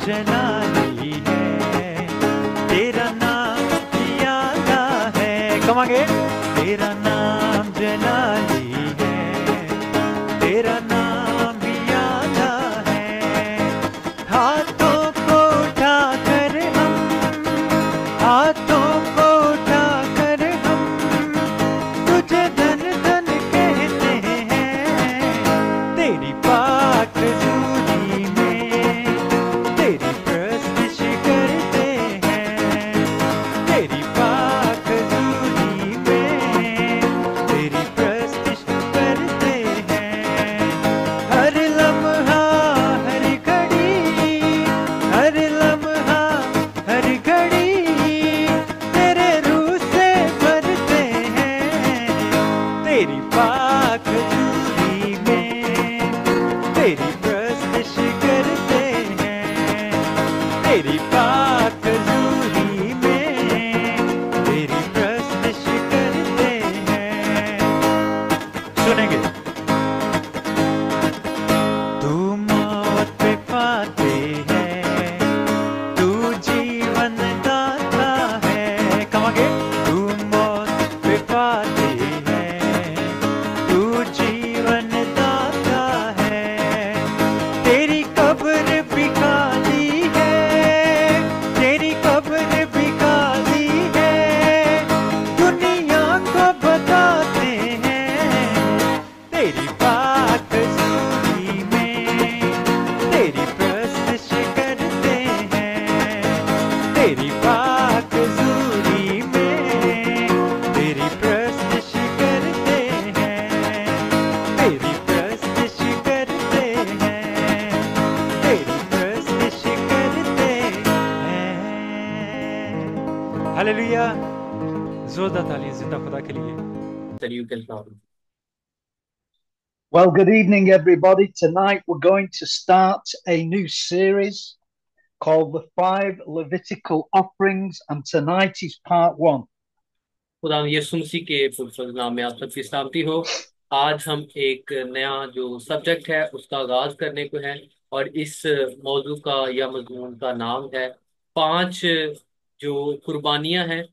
जलाली है, तेरा नाम प्याला है। Come again. तेरा नाम जलाली है, तेरा नाम प्याला है। हाथों को उठाकर हम, हाथों को उठाकर हम तुझे धन धन कहते हैं। तेरी पाक हजूरी में तेरी प्रस्तुति करते हैं। तेरी पाक हजूरी में तेरी प्रस्तुति करते हैं। हर लम्हा हर घड़ी, हर लम्हा हर घड़ी तेरे रूह से भरते हैं। तेरी पाक हजूरी में तेरी प्रस्तुति करते हैं। तेरी पाक हजूरी में तेरी प्रस्तुति करते हैं। सुनेंगे। तू मौत पे पाते है, तू जीवन दाता है। Come again. तू मौत पे पाते है, तू जीवन दाता है। तेरी कब्र भी खाली है, तेरी कब्र भी खाली है। दुनिया को बताते हैं। तेरी पाक हजूरी में तेरी प्रस्तुति करते हैं। तेरी पाक हजूरी में तेरी प्रस्तुति करते हैं। तेरी प्रस्तुति करते हैं। तेरी प्रस्तुति करते हैं। हालेलुया। जोरदार ताली जिंदा खुदा के लिए। Then you can come. Well, good evening, everybody. Tonight we're going to start a new series called The Five Levitical Offerings, and tonight is part 1. खुदा यीशु मसीह के पवित्र नाम में आप सबकी सलामती हो। आज हम एक नया जो सब्जेक्ट है उसका आगाज करने को है, और इस मौजू का या मजमून का नाम है 5 जो कुर्बानियां हैं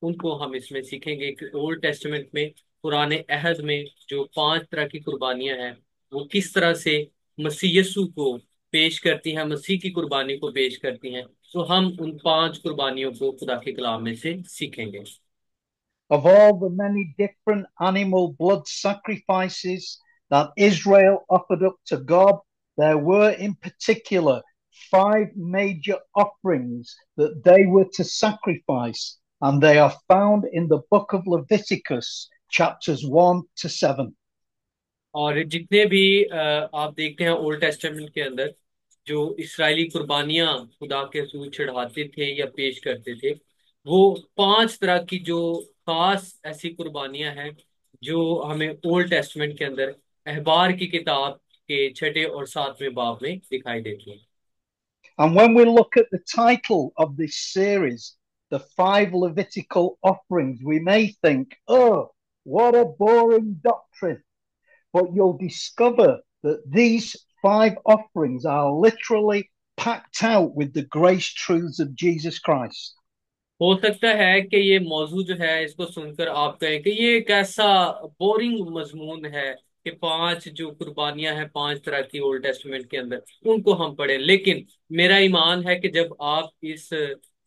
उनको हम इसमें सीखेंगे कि ओल्ड टेस्टामेंट में, पुराने अहद में जो 5 तरह की कुर्बानियां हैं वो किस तरह से मसीह यीशु को पेश करती हैं, मसीह की कुर्बानी को पेश करती हैं। तो हम उन 5 कुर्बानियों को खुदा के कलाम में से सीखेंगे। Of all the many different animal blood sacrifices that Israel offered up to God, there were in particular 5 major offerings that they were to sacrifice, and they are found in the book of Leviticus, chapters 1 to 7. और जितने भी आप देखते हैं old testament के अंदर जो इस्राएली कुर्बानियां खुदा के हजूर चढ़ाते थे या पेश करते थे, वो 5 तरह की जो खास ऐसी कुर्बानियां हैं जो हमें ओल्ड टेस्टामेंट के अंदर अहबार की किताब के 6 और 7वें बाब में दिखाई देती हैं। And when we look at the title of this series, The 5 Levitical Offerings, we may think, oh, what a boring doctrine. But you'll discover that these 5 offerings are literally packed out with the grace truths of Jesus Christ. हो सकता है कि ये मौजू जो है इसको सुनकर आप कहें कि ये एक ऐसा बोरिंग मजमून है कि 5 जो कुर्बानियां हैं 5 तरह की ओल्ड टेस्टामेंट के अंदर उनको हम पढ़ें। लेकिन मेरा ईमान है कि जब आप इस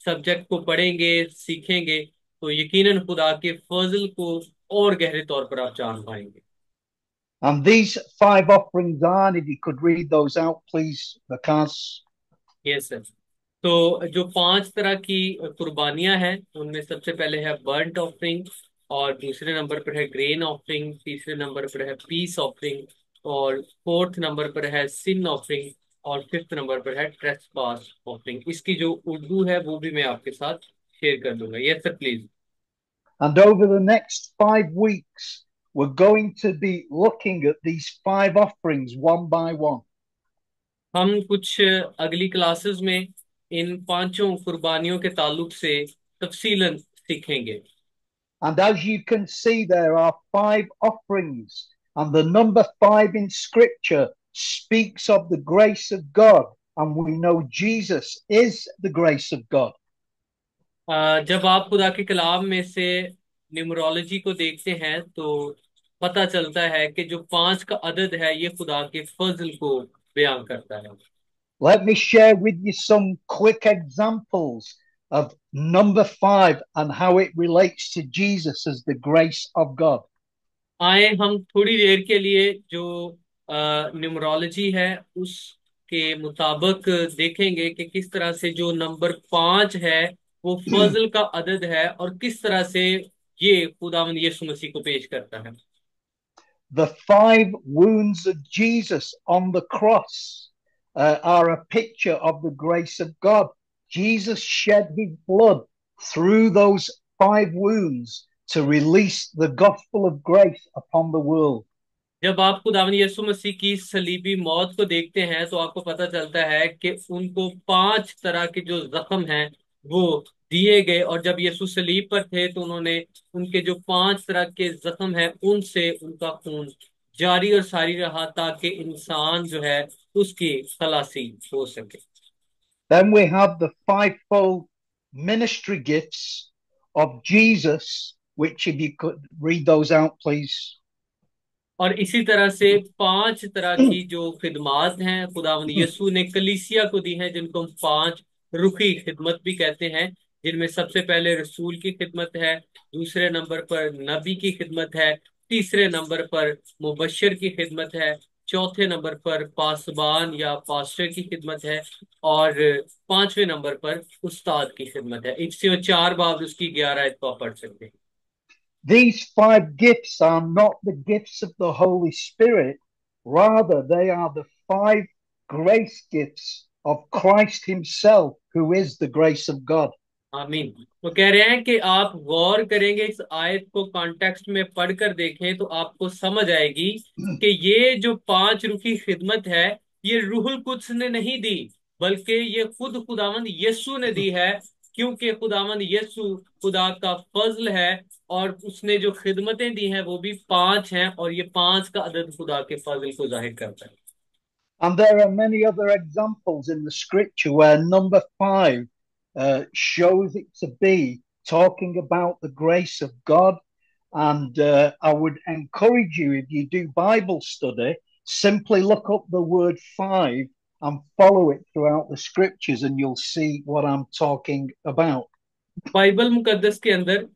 सब्जेक्ट को पढ़ेंगे, सीखेंगे, तो यकीनन खुदा के फजल को और गहरे तौर पर आप जान पाएंगे। And these 5 offerings are, and if you could read those out, please, Vikas. Yes sir. तो जो 5 तरह की कुर्बानियां हैं उनमें सबसे पहले है बर्ंट ऑफरिंग, और दूसरे नंबर पर है ग्रेन ऑफरिंग, तीसरे नंबर पर है पीस ऑफरिंग, और 4th नंबर पर है सिन ऑफरिंग, और 5th नंबर पर है ट्रेसपास ऑफरिंग। इसकी जो उर्दू है वो भी मैं आपके साथ शेयर कर दूंगा। Yes sir please. And over the next 5 weeks, we're going to be looking at these 5 offerings one by one. हम कुछ अगली क्लासेस में इन 5 कुर्बानियों के ताल्लुक से तफसीलन सीखेंगे। And as you can see, there are 5 offerings, and the number 5 in scripture speaks of the grace of God and we know Jesus is the grace of God. जब आप खुदा के कलाम में से न्यूमरोलॉजी को देखते हैं तो पता चलता है कि जो पांच का अदद है ये खुदा के फजल को बयान करता है। Let me share with you some quick examples of number 5 and how it relates to Jesus as the grace of God. आए हम थोड़ी देर के लिए जो न्यूमरोलॉजी है उसके मुताबिक देखेंगे कि किस तरह से जो नंबर पांच है वो फजल का अदद है और किस तरह से ये खुदावंद यीशु मसीह को पेश करता है। The 5 wounds of Jesus on the cross are a picture of the grace of God. Jesus shed his blood through those 5 wounds to release the gospel of grace upon the world. जब आप खुदावंद यीशु मसीह की सलीबी मौत को देखते हैं तो आपको पता चलता है कि उनको पांच तरह के जो जख्म हैं वो दिए गए, और जब यीशु सलीब पर थे तो उन्होंने उनके जो पांच तरह के जख्म हैं उनसे उनका खून जारी और सारी रहा ताकि इंसान जो है उसकी खलासी हो सके। Then we have the fivefold ministry gifts of Jesus, which if you could read those out, please. और इसी तरह से पांच तरह की जो खिदमात हैं खुदावंद यीशु ने कलीसिया को दी हैं, जिनको हम पांच रुखी खिदमत भी कहते हैं, जिनमें सबसे पहले रसूल की खिदमत है, दूसरे नंबर पर नबी की खिदमत है, तीसरे नंबर पर मुबशर की खिदमत है, चौथे नंबर पर पासबान या पास्टर की खिदमत है, और पांचवें नंबर पर उस्ताद की खिदमत है। इससे चार बाब उसकी 11 आयत को आप पढ़ सकते हैं। These 5 gifts are not the gifts of the Holy Spirit, rather, they are the 5 grace gifts of Christ Himself, who is the grace of God. आमीन। वो कह रहे हैं कि आप गौर करेंगे, इस आयत को कॉन्टेक्स्ट में पढ़कर देखें तो आपको समझ आएगी कि ये जो पांच रुखी खिदमत है ये रूहुल कुद्स ने नहीं दी, बल्कि ये खुद खुदावंद यीशु ने दी है, क्योंकि खुदावंद यीशु खुदा का फजल है और उसने जो खिदमतें दी हैं वो भी पांच हैं, और ये पांच का अदद खुदा के फजल को जाहिर करता है। And there are many other examples in the scripture where number 5 shows it to be talking about the grace of God. And I would encourage you, if you do Bible study, simply look up the word 5 and follow it throughout the scriptures, and you'll see what I'm talking about. Bible मुकद्दस के अंदर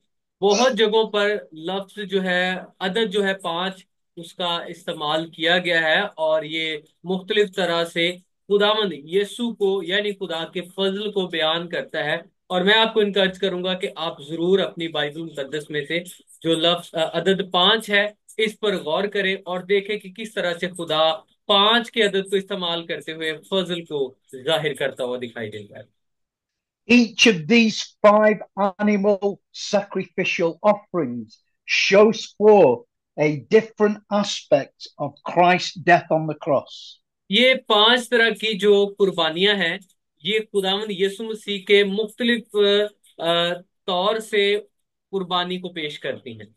बहुत जगहों पर लफ्ज जो है अदद जो है पांच उसका इस्तेमाल किया गया है, और ये मुख्तलिफ तरह से खुदावंद यीशु को यानी खुदा के फजल को बयान करता है। और मैं आपको इनकरेज करूंगा कि आप जरूर अपनी बाइबल मुकद्दस में से जो लफ्ज अदद पांच है इस पर गौर करें और देखें कि किस तरह से खुदा पांच के अदद को इस्तेमाल करते हुए फजल को जाहिर करता हुआ दिखाई देता है। Each of these 5 animal sacrificial offerings shows forth a different aspect of Christ's death on the cross. ये पांच तरह की जो कुर्बानियां हैं ये खुदावंद यीशु मसीह के मुख्तलिफ तौर से कुर्बानी को पेश करती हैं।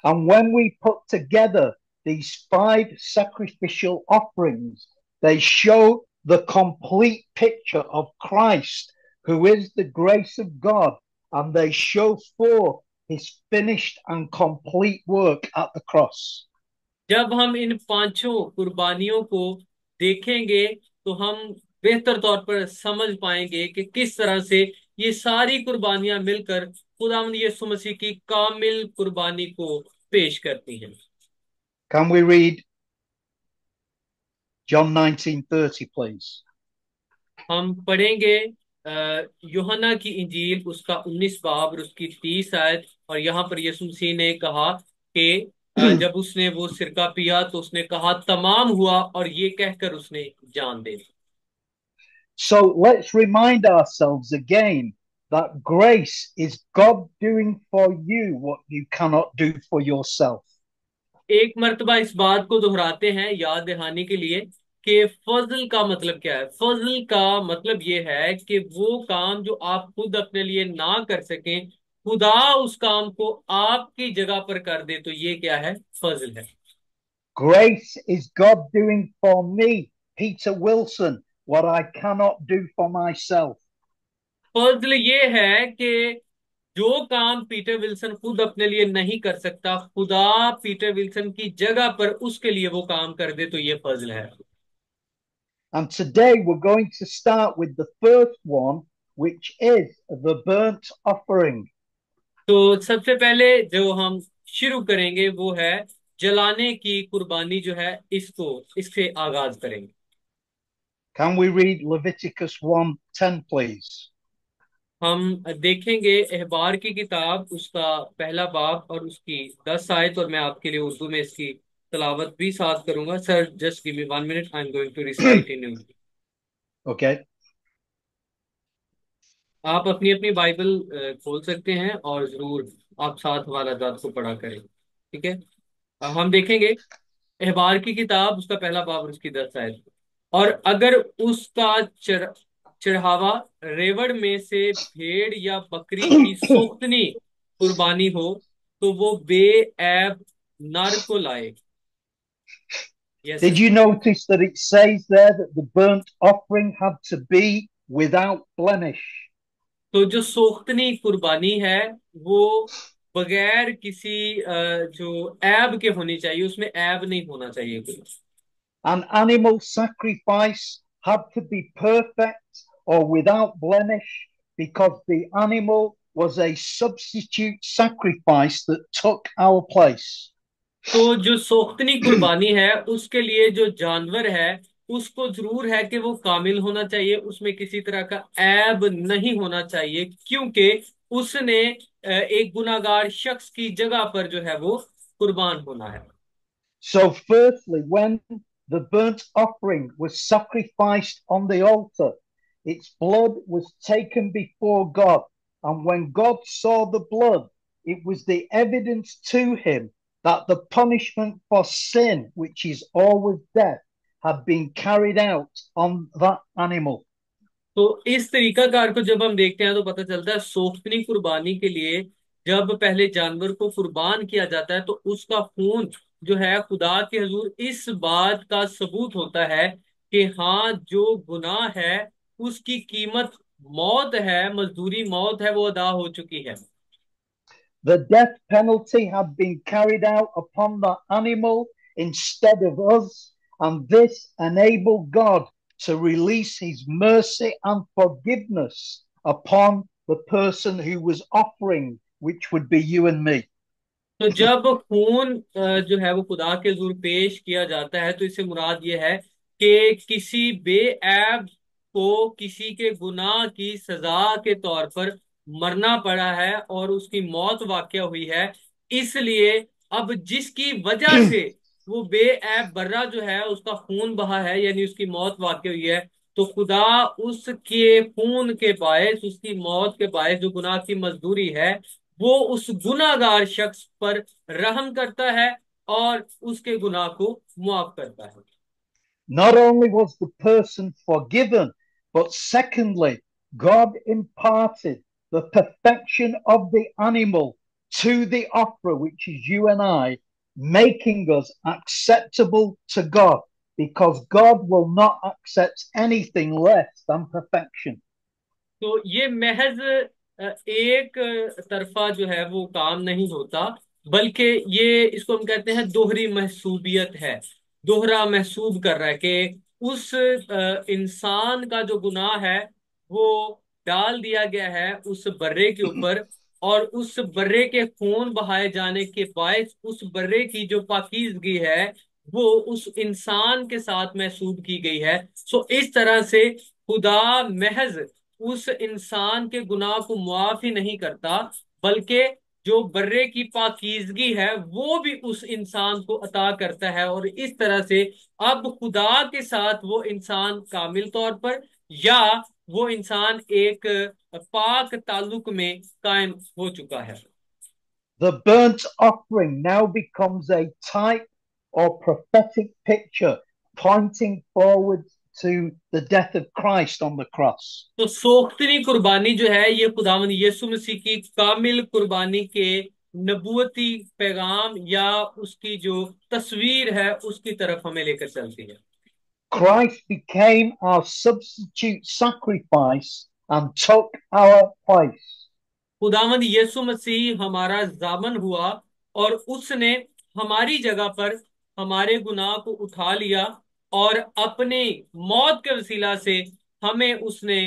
And when we put together these 5 sacrificial offerings, they show the complete picture of Christ, who is the grace of God, and they show forth his finished and complete work at the cross. जब हम इन पांचों कुर्बानियों को देखेंगे तो हम बेहतर तौर पर समझ पाएंगे कि किस तरह से ये सारी कुर्बानियां मिलकर खुदावंद यीशु मसीह की कामिल कुर्बानी को पेश करती हैं। Can we read John 19:30, please? हम पढ़ेंगे यूहन्ना की इंजील उसका 19 बाब और उसकी 30 आयत। और यहाँ पर यीशु मसीह ने कहा कि जब उसने वो सिरका पिया तो उसने कहा तमाम हुआ, और ये कहकर उसने जान दे दी। So let's remind ourselves again that grace is God doing for you what you cannot do for yourself. एक मर्तबा इस बात को दोहराते हैं याद दहानी के लिए कि फजल का मतलब क्या है। फजल का मतलब ये है कि वो काम जो आप खुद अपने लिए ना कर सकें खुदा उस काम को आपकी जगह पर कर दे, तो ये क्या है? फजल है। Grace is God doing for me, Peter Wilson, what I cannot do for myself. फर्ज ये है कि जो काम पीटर विल्सन खुद अपने लिए नहीं कर सकता, खुदा पीटर विल्सन की जगह पर उसके लिए वो काम कर दे, तो ये फजल है। And today we're going to start with the first one, which is the burnt offering. तो सबसे पहले जो हम शुरू करेंगे वो है जलाने की कुर्बानी जो है, इससे आगाज करेंगे। Can we read Leviticus 1:10, please? हम देखेंगे अहबार की किताब, उसका पहला बाब और उसकी 10 आयत, और मैं आपके लिए उर्दू में इसकी तलावत भी साथ करूंगा। Sir just give me 1 minute, I am going to recite in Urdu. Okay. आप अपनी अपनी बाइबल खोल सकते हैं और जरूर आप साथ वाला जात को पढ़ा करें, ठीक है। हम देखेंगे अहबार की किताब, उसका पहला बाब और उसकी 10 आयत। और अगर उसका चढ़ावा रेवड़ में से भेड़ या बकरी की सोख्तनी कुर्बानी हो, तो वो बेऐब नर को लाए। Yes Did sir. you notice that it says there that the burnt offering had to be without blemish? तो जो सोख्तनी कुर्बानी है वो बगैर किसी जो ऐब के होनी चाहिए, उसमें ऐब नहीं होना चाहिए कुछ। An animal sacrifice had to be perfect or without blemish because the animal was a substitute sacrifice that took our place. तो जो सोख्तनी कुर्बानी है उसके लिए जो जानवर है उसको जरूर है कि वो कामिल होना चाहिए, उसमें किसी तरह का ऐब नहीं होना चाहिए, क्योंकि उसने एक गुनाहगार शख्स की जगह पर जो है वो कुर्बान होना है। So, firstly, when the burnt offering was sacrificed on the altar, its blood was taken before God. And when God saw the blood, it was the evidence to him that the punishment for sin, which is always death, had been carried out on that animal. तो इस तरीकाकार को जब हम देखते हैं तो पता चलता है सोख्तनी कुर्बानी के लिए जब पहले जानवर को कुर्बान किया जाता है तो उसका खून जो है खुदा के हजूर इस बात का सबूत होता है कि हाँ, जो गुनाह है उसकी कीमत मौत है, मजदूरी मौत है, वो अदा हो चुकी है। The death penalty had been carried out upon the animal instead of us, and this enabled God to release his mercy and forgiveness upon the person who was offering, which would be you and me. तो जब खून जो है वो खुदा के हजूर पेश किया जाता है तो इससे मुराद ये है कि किसी बेऐब को किसी के गुनाह की सजा के तौर पर मरना पड़ा है और उसकी मौत वाक़या हुई है। इसलिए अब जिसकी वजह से वो बेऐब बर्रा जो है उसका खून बहा है, यानी उसकी मौत वाक़या हुई है, तो खुदा उसके खून के बायस, उसकी मौत के बायस जो गुनाह की मजदूरी है वो उस गुनाहगार शख्स पर रहम करता है और उसके गुनाह को मुआफ करता है। Not only was the person forgiven, but secondly, God imparted the perfection of the animal to the offerer, which is you and I, making us acceptable to God, because God will not accept anything less than perfection. तो ये महज एक तरफा जो है वो काम नहीं होता, बल्कि ये इसको हम कहते हैं दोहरी महसूबियत है। दोहरा महसूब कर रहा है कि उस इंसान का जो गुनाह है वो डाल दिया गया है उस बर्रे के ऊपर, और उस बर्रे के खून बहाए जाने के बायस उस बर्रे की जो पाकीज़गी है वो उस इंसान के साथ महसूब की गई है। सो इस तरह से खुदा महज उस इंसान के गुनाह को मुआफ ही नहीं करता, बल्कि जो बर्रे की पाकीज़गी है वो भी उस इंसान को अता करता है, और इस तरह से अब खुदा के साथ वो इंसान कामिल तौर पर या वो इंसान एक पाक ताल्लुक में कायम हो चुका है। The burnt offering now becomes a type or prophetic picture pointing forward to the death of Christ on the cross. तो सोख्तनी कुर्बानी जो है ये खुदावंद यीशु मसीह की कामिल कुर्बानी के नबूवती पैगाम या उसकी जो तस्वीर है उसकी तरफ हमें लेकर चलती है। Christ became our substitute sacrifice and took our place. खुदावंद यीशु मसीह हमारा जामन हुआ और उसने हमारी जगह पर हमारे गुनाह को उठा लिया और अपने मौत के वसीला से हमें उसने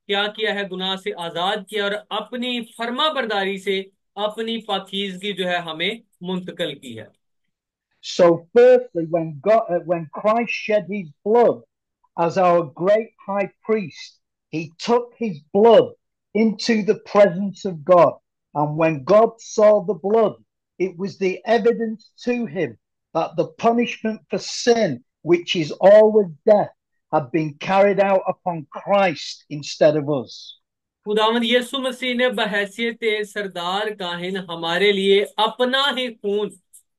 क्या किया है, गुनाह से आजाद किया और अपनी फर्मा बरदारी से अपनी पाकीज़गी जो है हमें मुंतकिल की है। So, firstly, when Christ shed his blood as our great high priest, he took his blood into the presence of God. And when God saw the blood, it was the evidence to him that the punishment for sin, which is always death, had been carried out upon Christ instead of us. खुदावंद यीशु मसीह ने बहैसियत सरदार काहिन हमारे लिए अपना ही खून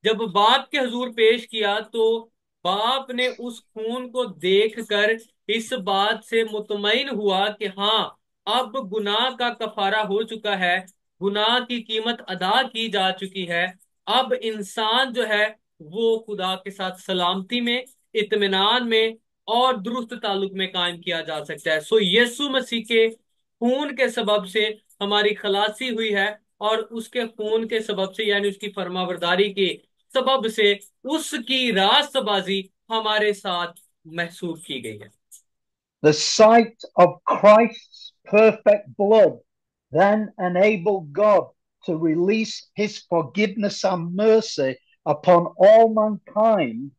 जब बाप के हुजूर पेश किया, तो बाप ने उस खून को देखकर इस बात से मुतमईन हुआ कि हाँ, अब गुनाह का कफारा हो चुका है, गुनाह की कीमत अदा की जा चुकी है। अब इंसान जो है वो खुदा के साथ सलामती में, इत्मीनान में और दुरुस्त ताल्लुक में कायम किया जा सकता है। सो यीशु मसीह के खून के सबब से हमारी खलासी हुई है और उसके खून के सबब से यानी उसकी फरमाबरदारी के सबब से उसकी रास्तबाजी हमारे साथ महसूस की गई है। The sight of Christ's perfect blood then enabled God to release his forgiveness and mercy upon all mankind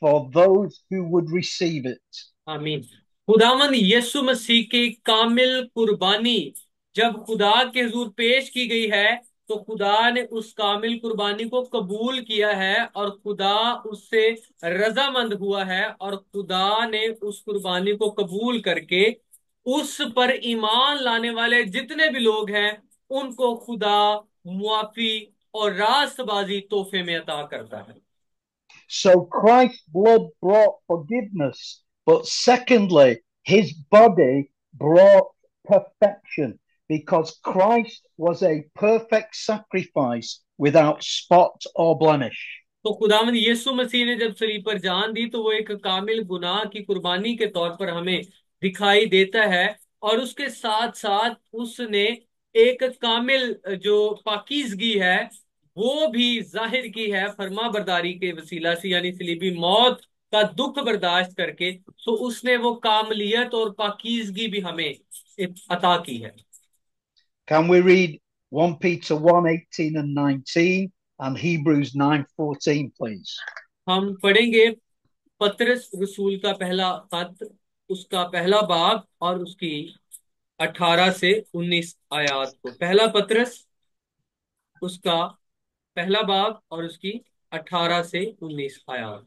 for those who would receive it. आमीन। खुदावंद यीशु मसीह की कामिल कुर्बानी जब खुदा के हुजूर पेश की गई है, तो खुदा ने उस कामिल कुर्बानी को कबूल किया है और खुदा उससे रजामंद हुआ है और खुदा ने उस कुर्बानी को कबूल करके उस पर ईमान लाने वाले जितने भी लोग हैं उनको खुदा मुआफी और रास्तबाजी तोहफे में अता करता है। So Christ's blood brought forgiveness, but secondly, his body brought perfection because Christ was a perfect sacrifice without spot or blemish. तो खुदावंद यीशु मसीह ने जब सलीब पर जान दी, तो वो एक कामिल गुनाह की कुर्बानी के तौर पर हमें दिखाई देता है और उसके साथ साथ उसने एक कामिल जो पाकीज़गी है वो भी जाहिर की है फर्मा बरदारी के वसीला से, यानी सलीबी मौत का दुख बर्दाश्त करके। तो उसने वो कामलियत और पाकीज़गी भी हमें अता की है। Can we read 1 Peter 1:18 and 19 and Hebrews 9:14, please? हम पढ़ेंगे पतरस रसूल का पहला खत, उसका पहला बाब और उसकी 18 से 19 आयात को। पहला पतरस उसका पहला बाब और उसकी 18 से 19 आयात।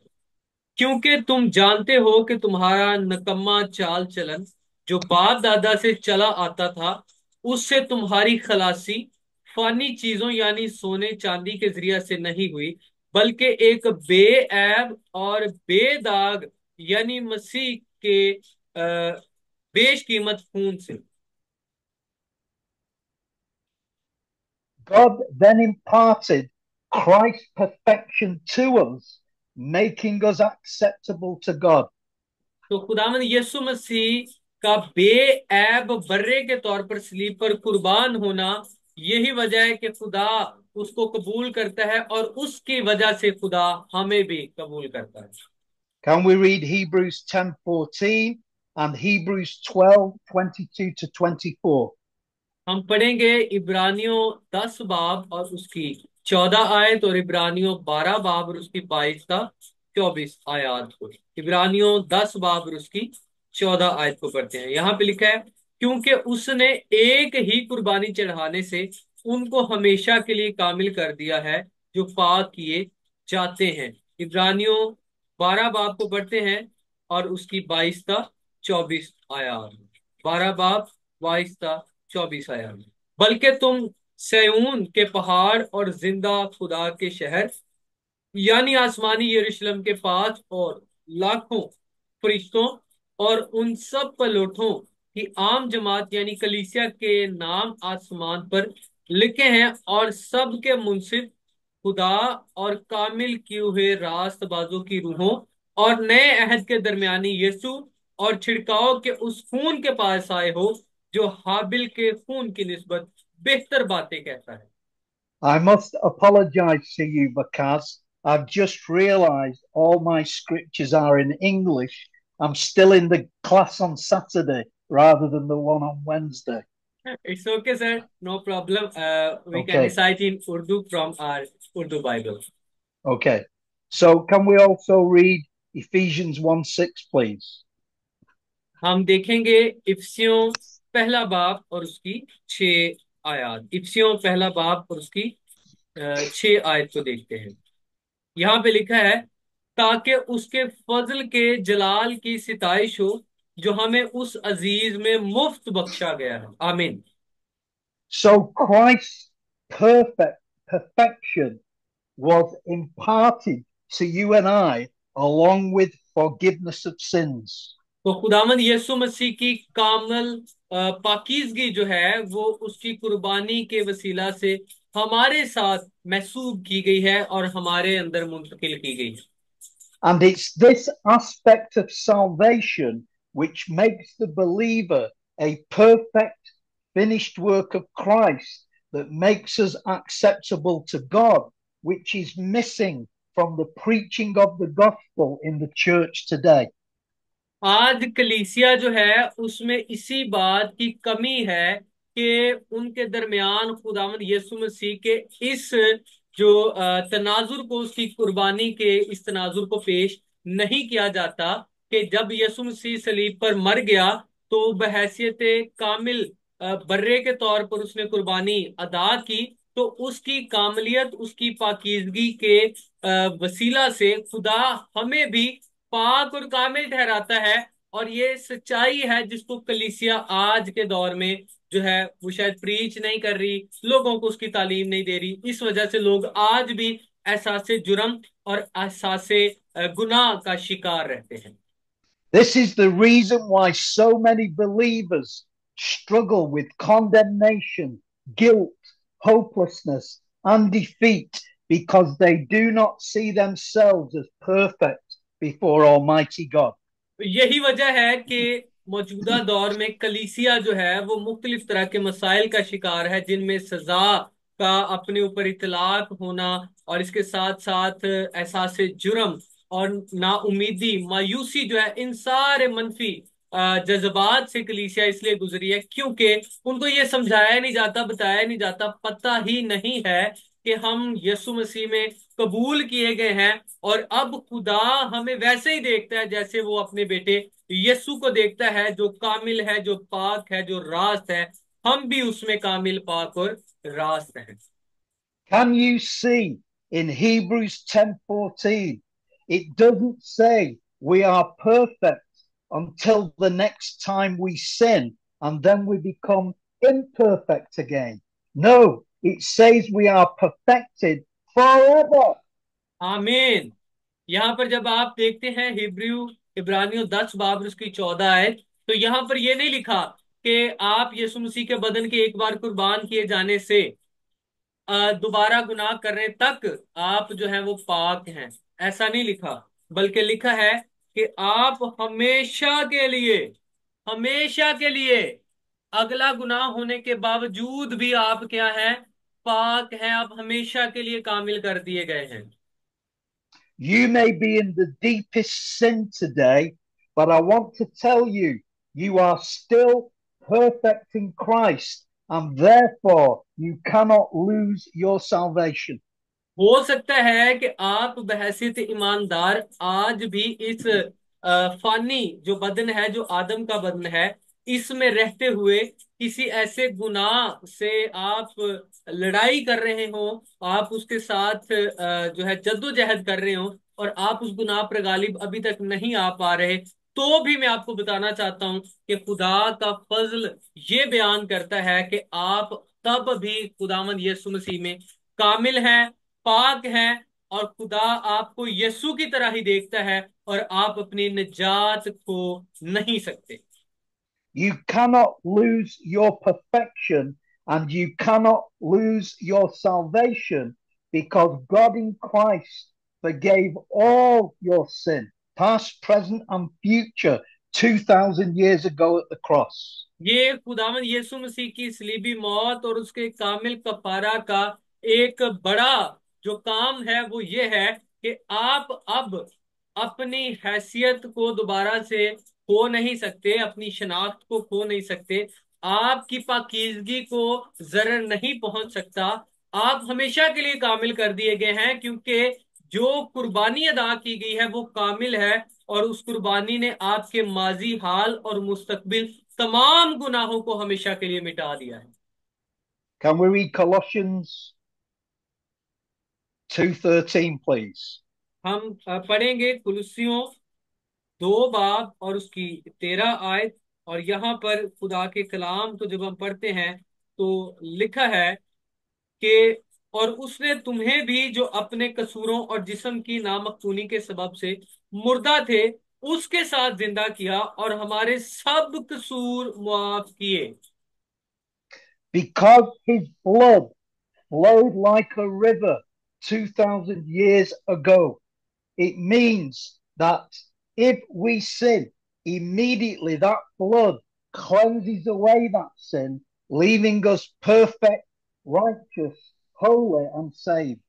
क्योंकि तुम जानते हो कि तुम्हारा नकम्मा चाल चलन जो बाप दादा से चला आता था, उससे तुम्हारी खलासी फानी चीजों यानी सोने चांदी के जरिया से नहीं हुई, बल्कि एक बेऐब और बेदाग यानी मसीह के बेशकीमत खून से। God then imparted Christ's perfection to us, making us acceptable to God. तो खुदावंद यीशु मसीह का बेऐब बर्रे के तौर पर सलीब पर कुर्बान होना, यही वजह है कि खुदा उसको कबूल करता है और उसकी वजह से खुदा हमें भी कबूल करता है। Can we read Hebrews 10:14 and Hebrews 12:22 to 24? हम पढ़ेंगे इब्रानियों 10 बाब और उसकी 14 आयत और इब्रानियों 12 बाब और उसकी 22 का 24 आयत को। इब्रानियों 10 बाब और उसकी 14 आयत को पढ़ते हैं। यहाँ पे लिखा है, क्योंकि उसने एक ही कुर्बानी चढ़ाने से उनको हमेशा के लिए कामिल कर दिया है जो पाक किए जाते हैं। इब्रानियों 12 बाब को पढ़ते हैं और उसकी 22 का 24 आयत। 12 बाब 22 का 24 आयत। बल्कि तुम सयून के पहाड़ और जिंदा खुदा के शहर यानी आसमानी यरूशलेम के पास और लाखों फरिश्तों और उन सब पलोठों की आम जमात यानी कलीसिया के नाम आसमान पर लिखे हैं और सब के मुंसिफ खुदा और कामिल किए हुए रास्तबाजों की रूहों और नए अहद के दरमियानी यीशु और छिड़काव के उस खून के पास आए हो जो हाबिल के खून की निस्बत बेहतर बातें कहता है। I must apologize to you because I've just realized all my scriptures are in English. I'm still in the class on Saturday rather than the one on Wednesday. It's okay, sir. No problem. We can Okay, recite in Urdu from our Urdu Bible. okay. So can we also read Ephesians 1:6, please? हम देखेंगे इफिसियों पहला बाब और उसकी 6 आयत। इफिसियों पहला बाब और उसकी 6 आयत को देखते हैं। यहाँ पे लिखा है, ताकि उसके फजल के जलाल की सिताइश हो जो हमें उस अजीज में मुफ्त बख्शा गया है। आमीन। So Christ's perfection was imparted to you and I along with forgiveness of sins. तो खुदावंद यीशु मसीह की कामल पाकीज़गी जो है वो उसकी कुर्बानी के वसीला से हमारे साथ महसूब की गई है और हमारे अंदर मुंतकिल की गई है। And it's this aspect of salvation which makes the believer a perfect, finished work of Christ that makes us acceptable to God, which is missing from the preaching of the gospel in the church today. आज कलीसिया जो है उसमें इसी बात की कमी है कि उनके दरमियान खुदावंद यीशु मसीह के इस जो तनाजुर को, उसकी कुर्बानी के इस तनाजुर को पेश नहीं किया जाता कि जब यीशु मसीह सलीब पर मर गया तो बहैसियत कामिल बर्रे के तौर पर उसने कुर्बानी अदा की, तो उसकी कामलियत, उसकी पाकीज़गी के वसीला से खुदा हमें भी पाक और कामिल ठहराता है। और ये सच्चाई है जिसको कलीसिया आज के दौर में जो है वो शायद प्रीच नहीं कर रही, लोगों को उसकी तालीम नहीं दे रही। इस वजह से लोग आज भी एहसास जुर्म और एहसास गुनाह का शिकार रहते हैं। This is the reason why so many believers struggle with condemnation, guilt, hopelessness, and defeat because they do not see themselves as perfect before Almighty God. यही वजह है कि मौजूदा दौर में कलीसिया जो है वो मुख्तलिफ तरह के मसाइल का शिकार है, जिनमें सजा का अपने ऊपर इतलाक होना और इसके साथ साथ एहसास जुर्म और नाउमीदी, मायूसी जो है, इन सारे मनफी जज्बात से कलीसिया इसलिए गुजरी है क्योंकि उनको ये समझाया नहीं जाता, बताया नहीं जाता, पता ही नहीं है कि हम यीशु मसीह में कबूल किए गए हैं और अब खुदा हमें वैसे ही देखता है जैसे वो अपने बेटे यीशु को देखता है, जो कामिल है, जो पाक है, जो रास्त है। हम भी उसमें कामिल, पाक और रास्त हैं। Can you see in Hebrews 10:14? It doesn't say we are perfect until the next time we sin and then we become imperfect again. No, it says we are perfected forever. आमीन। यहाँ पर जब आप देखते हैं इब्रानियों 10 बाब उसकी 14 है, तो यहाँ पर ये नहीं लिखा कि आप यीशु मसीह के बदन के एक बार कुर्बान किए जाने से दोबारा गुनाह करने तक आप जो है वो पाक हैं। ऐसा नहीं लिखा, बल्कि लिखा है कि आप हमेशा के लिए अगला गुनाह होने के बावजूद भी आप क्या हैं? पाक हैं। आप हमेशा के लिए कामिल कर दिए गए हैं। You may be in the deepest sin today, but I want to tell you, you are still perfect in Christ, and therefore you cannot lose your salvation. हो सकता है कि आप बहैसियत ईमानदार आज भी इस फानी जो बदन है, जो आदम का बदन है, इसमें रहते हुए किसी ऐसे गुनाह से आप लड़ाई कर रहे हो, आप उसके साथ जो है जद्दोजहद कर रहे हो और आप उस गुनाह पर गालिब अभी तक नहीं आ पा रहे। तो भी मैं आपको बताना चाहता हूं कि खुदा का फजल ये बयान करता है कि आप तब भी खुदावंद यीशु मसीह में कामिल हैं, पाक हैं, और खुदा आपको यीशु की तरह ही देखता है और आप अपनी निजात खो नहीं सकते। You cannot lose your perfection and you cannot lose your salvation because God in Christ forgave all your sin. past, present, and future 2,000 years ago at the cross. ये खुदावंद यीशु मसीह की सलीबी मौत और उसके कामिल कफारा का एक बड़ा जो काम है वो ये है कि आप अब अपनी हैसियत को दोबारा से खो नहीं सकते, अपनी शनाख्त को खो नहीं सकते, आपकी पाकीज़गी को जरर नहीं पहुंच सकता। आप हमेशा के लिए कामिल कर दिए गए हैं, क्योंकि जो कुर्बानी अदा की गई है वो कामिल है, और उस कुर्बानी ने आपके माजी हाल और मुस्तकबिल तमाम गुनाहों को हमेशा के लिए मिटा दिया है। Can we read Colossians 2:13, please? हम पढ़ेंगे कुलुस्सियों 2 बाब और उसकी 13 आयत। और यहाँ पर खुदा के कलाम को जब हम पढ़ते हैं तो लिखा है कि और उसने तुम्हें भी जो अपने कसूरों और जिस्म की नामकसूनी के सबब से मुर्दा थे उसके साथ जिंदा किया और हमारे सब कसूर मुआफ किए। Because his blood flowed like a river 2,000 years ago. It means that if we sin, immediately that blood cleanses away that sin, leaving us perfect, righteous, holy, and saved.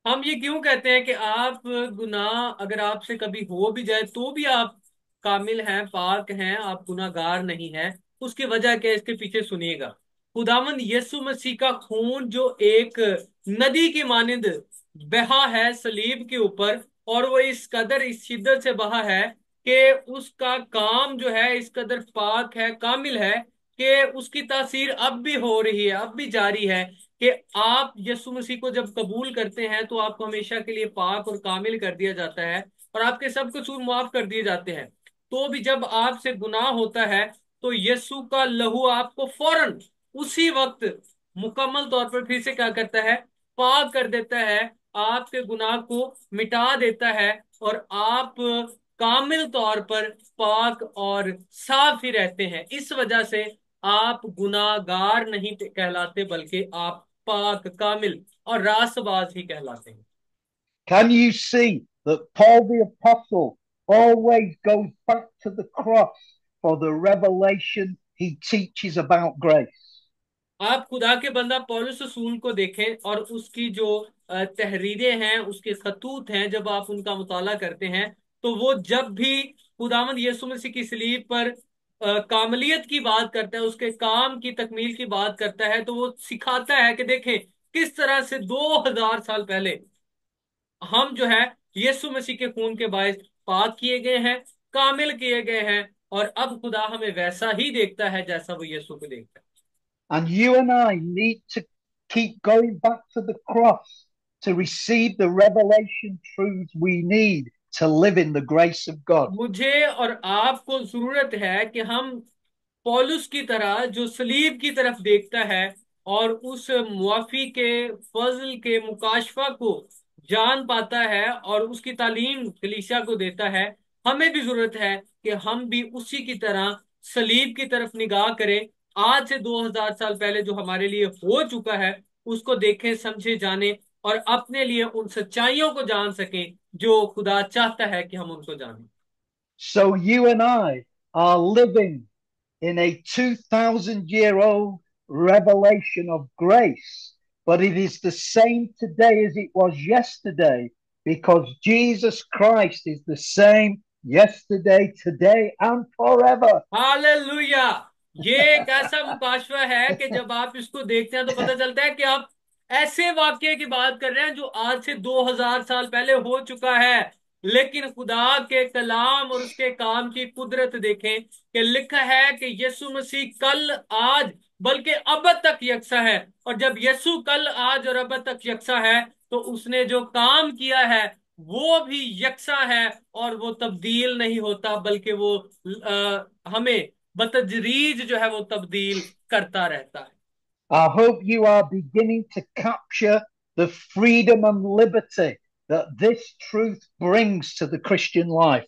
हम ये क्यों कहते हैं कि आप गुनाह अगर आपसे कभी हो भी जाए तो भी आप कामिल हैं, पाक हैं, आप गुनाहगार नहीं हैं? उसकी वजह क्या है, इसके पीछे सुनिएगा। खुदावंद यीशु मसीह का खून जो एक नदी की मानिंद बहा है सलीब के ऊपर, और वो इस कदर इस शिद्दत से बहा है कि उसका काम जो है इस कदर पाक है, कामिल है, कि उसकी तासीर अब भी हो रही है, अब भी जारी है। कि आप यीशु मसीह को जब कबूल करते हैं तो आपको हमेशा के लिए पाक और कामिल कर दिया जाता है, और आपके सब कसूर माफ कर दिए जाते हैं। तो भी जब आपसे गुनाह होता है तो यीशु का लहू आपको फौरन उसी वक्त मुकम्मल तौर पर फिर से क्या करता है, पाक कर देता है, आपके गुनाह को मिटा देता है, और आप कामिल तौर पर पाक और साफ ही रहते हैं। इस वजह से आप गुनाहगार नहीं कहलाते, बल्कि आप पाक, कामिल और रास्तबाज ही कहलाते हैं। Can you see that Paul the Apostle always goes back to the cross for the revelation he teaches about grace? आप खुदा के बंदा पौलुस रसूल को देखें और उसकी जो तहरीरें हैं, उसके खतूत हैं, जब आप उनका मुताला करते हैं तो वो जब भी खुदावंद यीशु मसीह की सलीब पर कामलियत की बात करता है, उसके काम की तकमील की बात करता है, तो वो सिखाता है कि देखें किस तरह से 2000 साल पहले हम जो है यीशु मसीह के खून के बायस पाक किए गए हैं, कामिल किए गए हैं, और अब खुदा हमें वैसा ही देखता है जैसा वो यीशु को देखता है। And you and I need to keep going back to the cross to receive the revelation truths we need to live in the grace of God. मुझे और आपको जरूरत है कि हम पौलुस की तरह जो सलीब की तरफ देखता है और उस मुआफी के फजल के मुकाशफा को जान पाता है और उसकी तालीम कलीसिया को देता है, हमें भी जरूरत है कि हम भी उसी की तरह सलीब की तरफ निगाह करें। आज से 2000 साल पहले जो हमारे लिए हो चुका है उसको देखें, समझे, जाने, और अपने लिए उन सच्चाइयों को जान सकें जो खुदा चाहता है कि हम उनको जानें। So you and I are living in a 2,000-year-old revelation of grace, but it is the same today as it was yesterday because Jesus Christ is the same yesterday, today, and forever. Hallelujah! ये एक ऐसा मुकाशवा है कि जब आप इसको देखते हैं तो पता चलता है कि आप ऐसे वाक्य की बात कर रहे हैं जो आज से 2000 साल पहले हो चुका है। लेकिन खुदा के कलाम और उसके काम की कुदरत देखें कि लिखा है कि यीशु मसीह कल, आज, बल्कि अब तक यकसा है। और जब यीशु कल, आज और अब तक यकसा है तो उसने जो काम किया है वो भी यकसा है, और वो तब्दील नहीं होता, बल्कि वो हमें बतदरीज जो है वो तब्दील करता रहता है। I hope you are beginning to capture the freedom and liberty that this truth brings to the Christian life.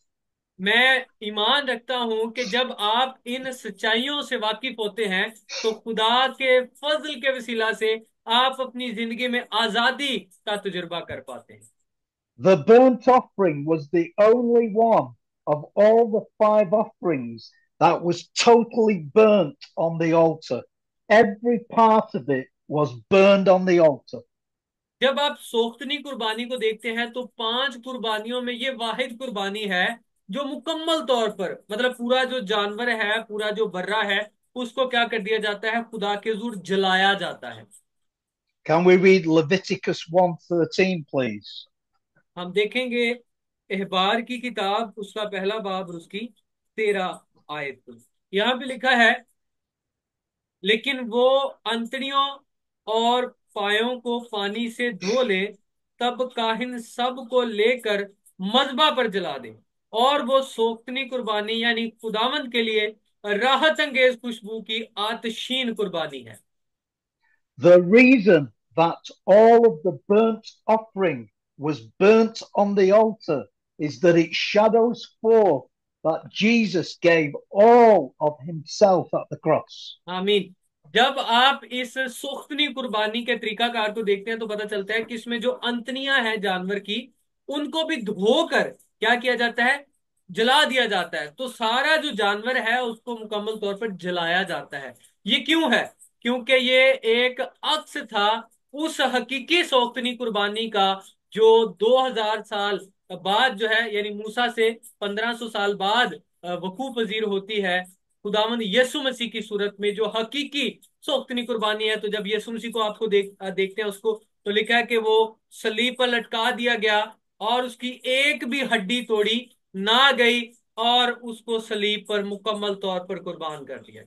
मैं ईमान रखता हूं कि जब आप इन सच्चाइयों से वाकिफ होते हैं तो खुदा के फजल के वसीला से आप अपनी जिंदगी में आजादी का तजुर्बा कर पाते हैं। The burnt offering was the only one of all the five offerings that was totally burnt on the altar. Every part of it was burned on the altar. जब आप सोख्तनी कुर्बानी को देखते हैं तो 5 कुर्बानियों में ये वाहिद कुर्बानी है जो मुकम्मल तौर पर, मतलब पूरा जो जानवर है, पूरा जो बर्रा है, उसको क्या कर दिया जाता है, खुदा के हुजूर जलाया जाता है। Can we read Leviticus 1:13, please? हम देखेंगे एहबार की किताब, उसका पहला बाब और उसकी 13 आयत को। यहाँ पे लिखा है, लेकिन वो अंतड़ियों और पायों को पानी से धो ले, तब काहिन सब को लेकर मज़बा पर जला दे, और वो सोख्तनी कुर्बानी यानी खुदावंद के लिए राहत अंगेज खुशबू की आतशीन कुर्बानी है। The reason that all of the burnt offering was burnt on the altar is that it shadows forth that Jesus gave all of himself at the cross. आमीन। जब आप इस सुख्तनी कुर्बानी के तरीकाकार को देखते हैं तो पता चलता है कि इसमें जो अंतनियां हैं जानवर की, उनको भी धोकर क्या किया जाता है, जला दिया जाता है। तो सारा जो जानवर है उसको मुकम्मल तौर पर जलाया जाता है। ये क्यों है? क्योंकि ये एक अक्स था उस हकीकी सोख्तनी कुर्बानी का जो 2000 साल बाद जो है, यानी मूसा से 1500 साल बाद वकूफ पजीर होती है खुदावंद यीशु मसीह की सूरत में, जो हकीकी सोख्तनी कुर्बानी है। तो जब यीशु मसीह को आपको देखते हैं उसको, तो लिखा है कि वो सलीब पर लटका दिया गया और उसकी एक भी हड्डी तोड़ी ना गई, और उसको सलीब पर मुकम्मल तौर पर कुर्बान कर दिया।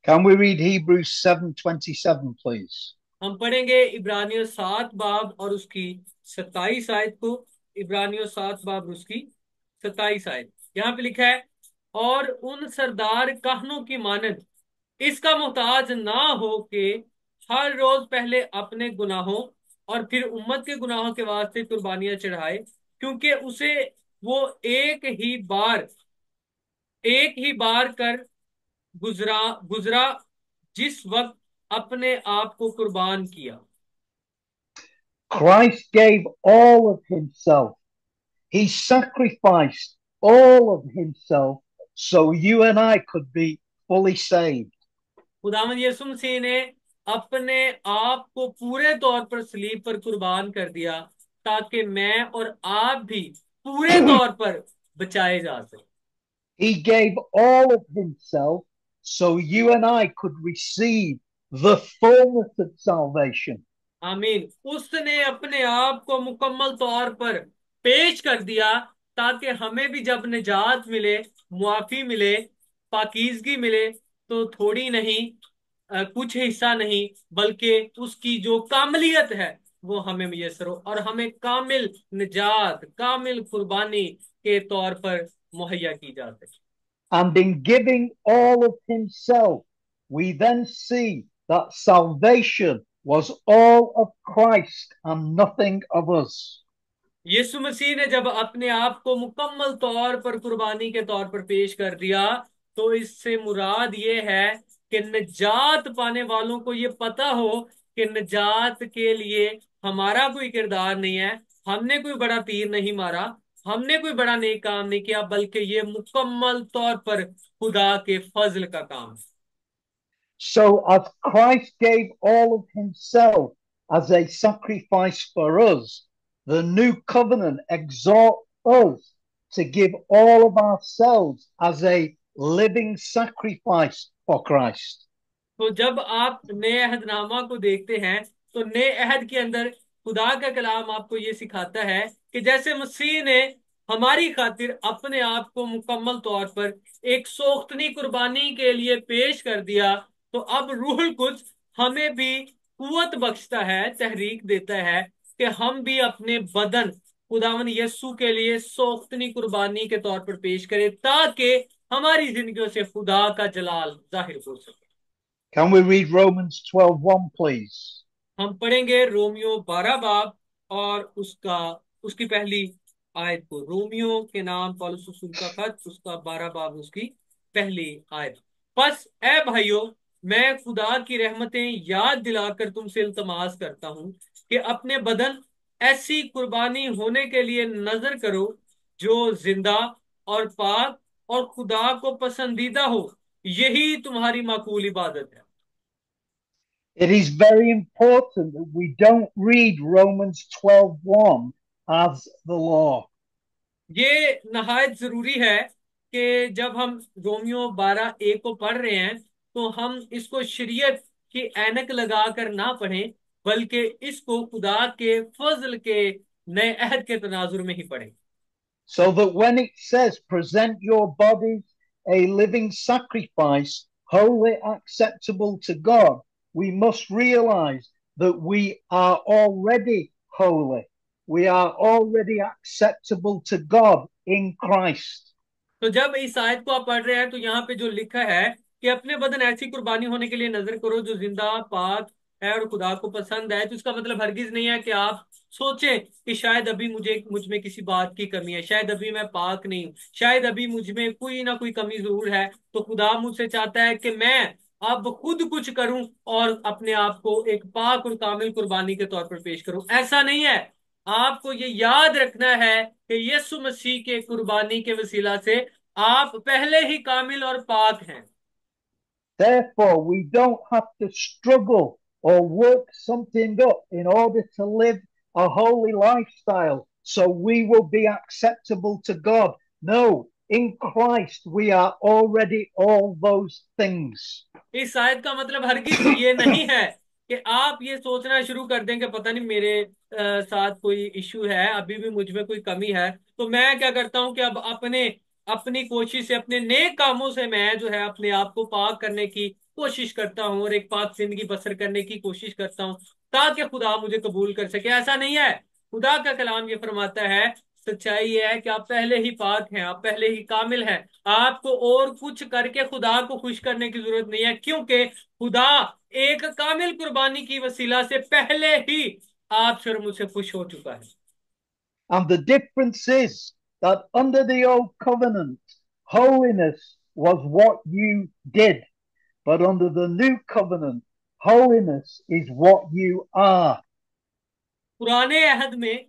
Can we read Hebrews 7:27, please? हम पढ़ेंगे इब्रानियों 7 बाब और उसकी 27 आयत को। इब्रानियों 7 बाब और उसकी 27 आयत। यहाँ पे लिखा है, और उन सरदार काहनों की मानद इसका मोहताज ना हो कि हर रोज पहले अपने गुनाहों और फिर उम्मत के गुनाहों के वास्ते कुर्बानियां चढ़ाए, क्योंकि उसे वो एक ही बार कर गुजरा गुजरा जिस वक्त अपने आप को कुर्बान किया। Christ gave all of himself. He sacrificed all of himself so you and I could be fully saved. खुदावंद यीशु मसीह ने अपने आप को पूरे तौर पर सलीब पर कुर्बान कर दिया, ताकि मैं और आप भी पूरे तौर पर बचाए जा सके। He gave all of himself so you and I could receive the fullness of salvation. आमीन। उसने अपने आप को मुकम्मल तौर पर पेश कर दिया, ताकि हमें भी जब निजात मिले, मुआफी मिले, पाकीज़गी मिले, तो थोड़ी नहीं, कुछ हिस्सा नहीं, बल्कि उसकी जो कामलियत है वो हमें मुयस्सर हो और हमें कामिल निजात, कामिल कुर्बानी के तौर पर मुहैया की जा सके। And in giving all of himself, we then see that salvation was all of Christ and nothing of us. यीशु मसीह ने जब अपने आप को मुकम्मल तौर पर कुर्बानी के तौर पर पेश कर दिया, तो इससे मुराद ये है कि निजात पाने वालों को ये पता हो कि निजात के लिए हमारा कोई किरदार नहीं है, हमने कोई बड़ा तीर नहीं मारा, हमने कोई बड़ा नेक काम नहीं किया, बल्कि ये मुकम्मल तौर पर खुदा के फजल का काम है। So, as Christ gave all of himself as a sacrifice for us, the new covenant exhorts us to give all of ourselves as a living sacrifice for Christ. तो जब आप नए अहदनामा को देखते हैं, तो नए अहद के अंदर खुदा का कलाम आपको ये सिखाता है कि जैसे मसीह ने हमारी खातिर अपने आप को मुकम्मल तौर पर एक सोख्तनी कुर्बानी के लिए पेश कर दिया, तो अब रूहुल कुद्स हमें भी कुव्वत बख्शता है, तहरीक देता है कि हम भी अपने बदन खुदावन यस्सु के लिए सोख्तनी कुर्बानी के तौर पर पेश करें, ताकि हमारी जिंदगियों से खुदा का जलाल जाहिर हो सके। Can we read Romans 12:1, please? हम पढ़ेंगे रोमियो 12 बाब और उसकी पहली आयत को। रोमियो के नाम पौलुस रसूल का खत, उसका 12 बाब, उसकी पहली आयत। बस ए भाइयों, मैं खुदा की रहमतें याद दिलाकर तुमसे इल्तमास करता हूं कि अपने बदन ऐसी कुर्बानी होने के लिए नजर करो जो जिंदा और पाक और खुदा को पसंदीदा हो। यही तुम्हारी माकूल इबादत है। It is very important that we don't read Romans 12:1 as the law. ये नहायत जरूरी है कि जब हम रोमियो 12 को पढ़ रहे हैं तो हम इसको शरीयत की ऐनक लगाकर ना पढ़ें, बल्कि इसको खुदा के फजल के नए अहद के तनाजुर में ही पढ़ें। So that when it says, present your bodies a living sacrifice, wholly acceptable to God, we must realize that we are already holy. We are already acceptable to God in Christ. तो जब इस आयत को आप पढ़ रहे हैं तो यहाँ पे जो लिखा है कि अपने बदन ऐसी कुर्बानी होने के लिए नजर करो जो जिंदा पाक है और खुदा को पसंद है, तो इसका मतलब हरगिज नहीं है कि आप सोचें कि शायद अभी मुझ में किसी बात की कमी है, शायद अभी मैं पाक नहीं हूं, शायद अभी मुझ में कोई ना कोई कमी जरूर है, तो खुदा मुझसे चाहता है कि मैं अब खुद कुछ करूं और अपने आप को एक पाक और कामिल कुर्बानी के तौर पर पेश करूं। ऐसा नहीं है। आपको ये याद रखना है कि यीशु मसीह के कुर्बानी के वसीला से आप पहले ही कामिल और पाक हैं। Therefore, we don't have to struggle or work something up in order to live a holy lifestyle so we will be acceptable to God. No, in Christ, we are already all those things. इस शायद का मतलब हरगिज ये नहीं है कि आप ये सोचना शुरू कर दें कि पता नहीं मेरे साथ कोई इश्यू है, अभी भी मुझ में कोई कमी है, तो मैं क्या करता हूं कि अब अपने अपनी कोशिश से अपने नेक कामों से मैं जो है अपने आप को पाक करने की कोशिश करता हूं और एक पाक जिंदगी बसर करने की कोशिश करता हूं ताकि खुदा मुझे कबूल कर सके। ऐसा नहीं है। खुदा का कलाम ये फरमाता है, सच्चाई ये है कि आप पहले ही पाक हैं, आप पहले ही कामिल हैं। आपको और कुछ करके खुदा को खुश करने की जरूरत नहीं है, क्योंकि खुदा एक कामिल कुर्बानी की वसीला से पहले ही आपसे और मुझसे खुश हो चुका है। And the difference is that under the old covenant, holiness was what you did, but under the new covenant, holiness is what you are. पुराने अहद में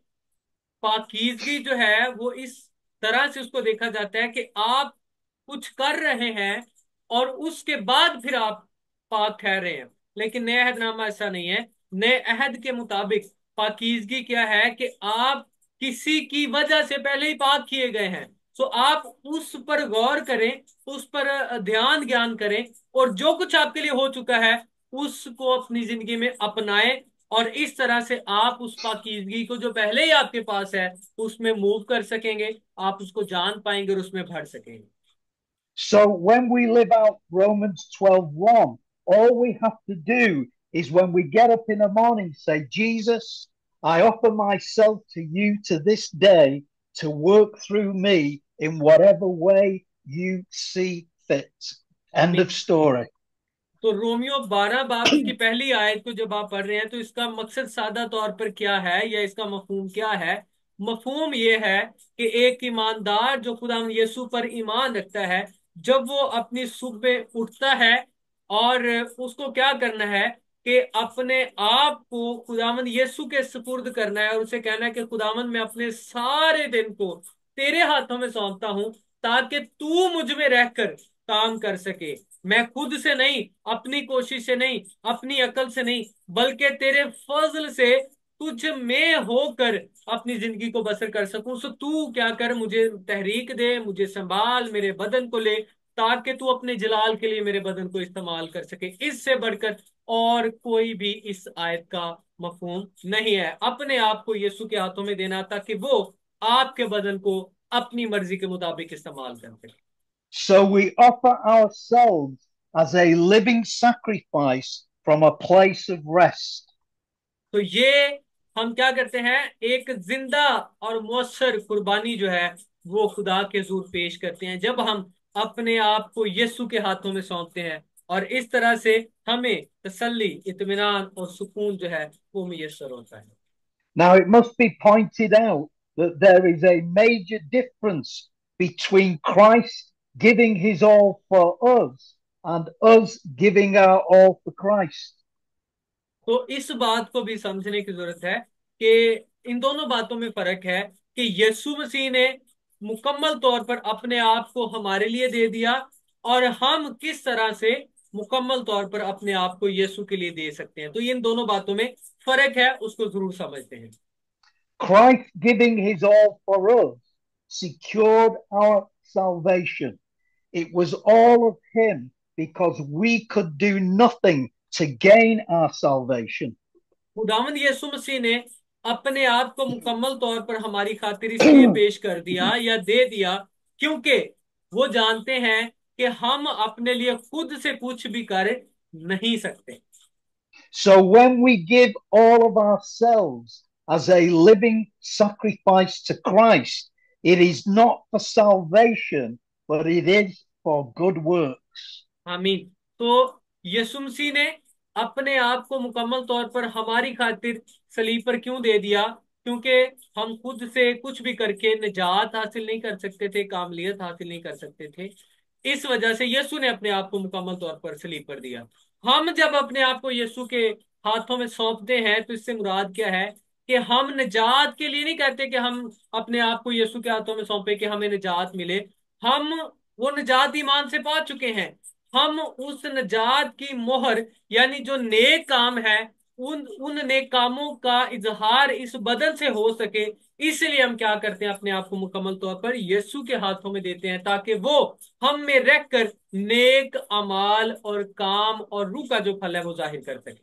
पाकीज़गी जो है वो इस तरह से उसको देखा जाता है कि आप कुछ कर रहे हैं और उसके बाद फिर आप पाक ठहरे हैं। लेकिन नए अहदनामा ऐसा नहीं है। नए अहद के मुताबिक पाकीज़गी क्या है कि आप किसी की वजह से पहले ही पाक किए गए हैं। तो आप उस पर गौर करें, उस पर ध्यान ज्ञान करें और जो कुछ आपके लिए हो चुका है उसको अपनी जिंदगी में अपनाएं, और इस तरह से आप उस पाकीज़गी को जो पहले ही आपके पास है उसमें मूव कर सकेंगे, आप उसको जान पाएंगे और उसमें भर सकेंगे। So when we live out Romans 12:1, all we have to do is when we get up in the morning, say, Jesus, I offer myself to you to this day to work through me in whatever way you see fit. End of आमीन। story. तो Romeo 12 बाब की पहली आयत को जब आप पढ़ रहे हैं तो इसका मकसद सादा तौर पर क्या है या इसका मफहूम क्या है? मफहूम ये है कि एक ईमानदार जो खुदा यीशु पर ईमान रखता है, जब वो अपनी सुबह उठता है और उसको क्या करना है कि अपने आप को खुदावंद यीशु के सुपुर्द करना है और उसे कहना है कि खुदावंद मैं अपने सारे दिन को तेरे हाथों में सौंपता हूं ताकि तू मुझ में रहकर काम कर सके। मैं खुद से नहीं, अपनी कोशिश से नहीं, अपनी अकल से नहीं, बल्कि तेरे फजल से तुझ में होकर अपनी जिंदगी को बसर कर सकूं। सो तू क्या कर, मुझे तहरीक दे, मुझे संभाल, मेरे बदन को ले ताकि तू अपने जलाल के लिए मेरे बदन को इस्तेमाल कर सके। इससे बढ़कर और कोई भी इस आयत का मफहूम नहीं है। अपने आप को यीशु के हाथों में देना ताकि वो आपके बदन को अपनी मर्जी के मुताबिक इस्तेमाल कर सके। So we offer ourselves as a living sacrifice from a place of rest. तो ये हम क्या करते हैं, एक जिंदा और मौसर कुर्बानी जो है वो खुदा के हजूर पेश करते हैं जब हम अपने आप को यीशु के हाथों में सौंपते हैं, और इस तरह से हमें तसल्ली, इत्मीनान और सुकून जो है वो मुयस्सर होता है। Now, it must be pointed out that there is a major difference between Christ giving his all for us and us giving our all for Christ. तो इस बात को भी समझने की जरूरत है कि इन दोनों बातों में फर्क है कि यीशु मसीह ने मुकम्मल तौर पर अपने आप को हमारे लिए दे दिया, और हम किस तरह से मुकम्मल तौर पर अपने आप को यीशु के लिए दे सकते हैं। तो इन दोनों बातों में फर्क है, उसको जरूर समझते हैं। Christ giving his all for us secured our salvation. It was all of him because we could do nothing to gain our salvation. खुदावंद यीशु मसीह ने अपने आप को मुकम्मल तौर पर हमारी खातिर इसलिए पेश कर दिया या दे दिया क्योंकि वो जानते हैं कि हम अपने लिए खुद से कुछ भी कर नहीं सकते। So when we give all of ourselves as a living sacrifice to Christ, it is not for salvation, but it is for good works. आमीन। तो यीशु मसीह ने अपने आप को मुकम्मल तौर पर हमारी खातिर सलीब पर क्यों दे दिया? क्योंकि हम खुद से कुछ भी करके निजात हासिल नहीं कर सकते थे, कामलियत हासिल नहीं कर सकते थे। इस वजह से यीशु ने अपने आप को मुकम्मल तौर पर सलीब पर दिया। हम जब अपने आप को यीशु के हाथों में सौंपते हैं तो इससे मुराद क्या है कि हम निजात के लिए नहीं कहते कि हम अपने आप को यीशु के हाथों में सौंपे कि हमें निजात मिले। हम वो निजात ईमान से पा चुके हैं। हम उस निजात की मोहर यानी जो नेक काम है, उन नेक कामों का इजहार इस बदन से हो सके, इसलिए हम क्या करते हैं, अपने आप को मुकम्मल तौर पर यीशु के हाथों में देते हैं ताकि वो हम में रहकर नेक अमाल और काम और रूह का जो फल है वो जाहिर कर सके।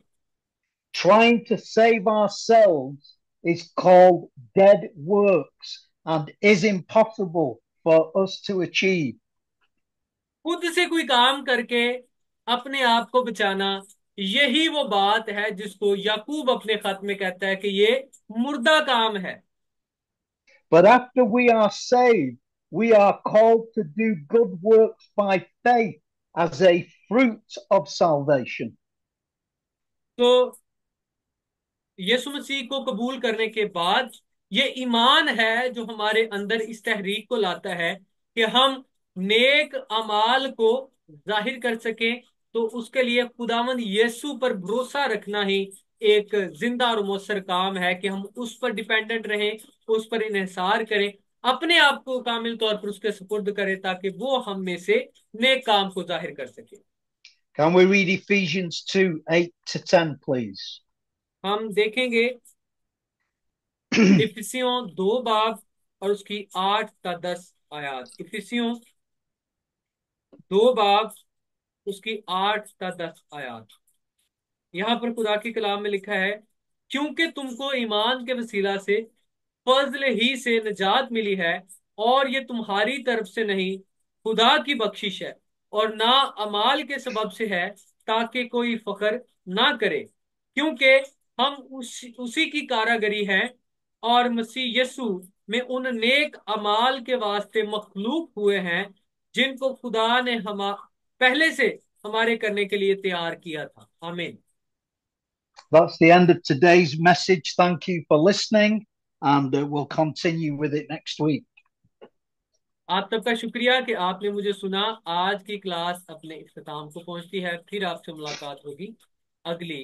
Trying to save ourselves is called dead works and is impossible for us to achieve. खुद से कोई काम करके अपने आप को बचाना, यही वो बात है जिसको याकूब अपने खत में कहता है कि ये मुर्दा काम है। But after we are saved, we are called to do good works by faith as a fruit of salvation. तो यीशु मसीह को कबूल करने के बाद ये ईमान है जो हमारे अंदर इस तहरीक को लाता है कि हम नेक अमाल को जाहिर कर सकें। तो उसके लिए खुदावंद यीशु पर भरोसा रखना ही एक जिंदा और मौसर काम है कि हम उस पर डिपेंडेंट रहें, उस पर इन्हिसार करें, अपने आप को कामिल तौर पर उसके सुपुर्द करें ताकि वो हम में से नेक काम को जाहिर कर सके। Can we read Ephesians 2 8 to 10, please? हम देखेंगे इफिसियों 2 बाब और उसकी 8 ता 10 आयात। इफिसियों 2 बाब उसकी 8 ता 10 आयात। यहाँ पर खुदा की कलाम में लिखा है, क्योंकि तुमको ईमान के वसीला से फजल ही से निजात मिली है, और ये तुम्हारी तरफ से नहीं, खुदा की बख्शिश है, और ना अमाल के सबब से है, ताकि कोई फख्र ना करे, क्योंकि हम उसी की कारागरी हैं और मसीह यीशु में उन नेक अमाल के वास्ते मखलूक हुए हैं जिनको खुदा ने हम पहले से हमारे करने के लिए तैयार किया था। आमीन। That's the end of today's message. Thank you for listening, and we'll continue with it next week. आप सबका शुक्रिया कि आपने मुझे सुना। आज की क्लास अपने इख्तिताम को पहुंचती है, फिर आपसे मुलाकात होगी अगली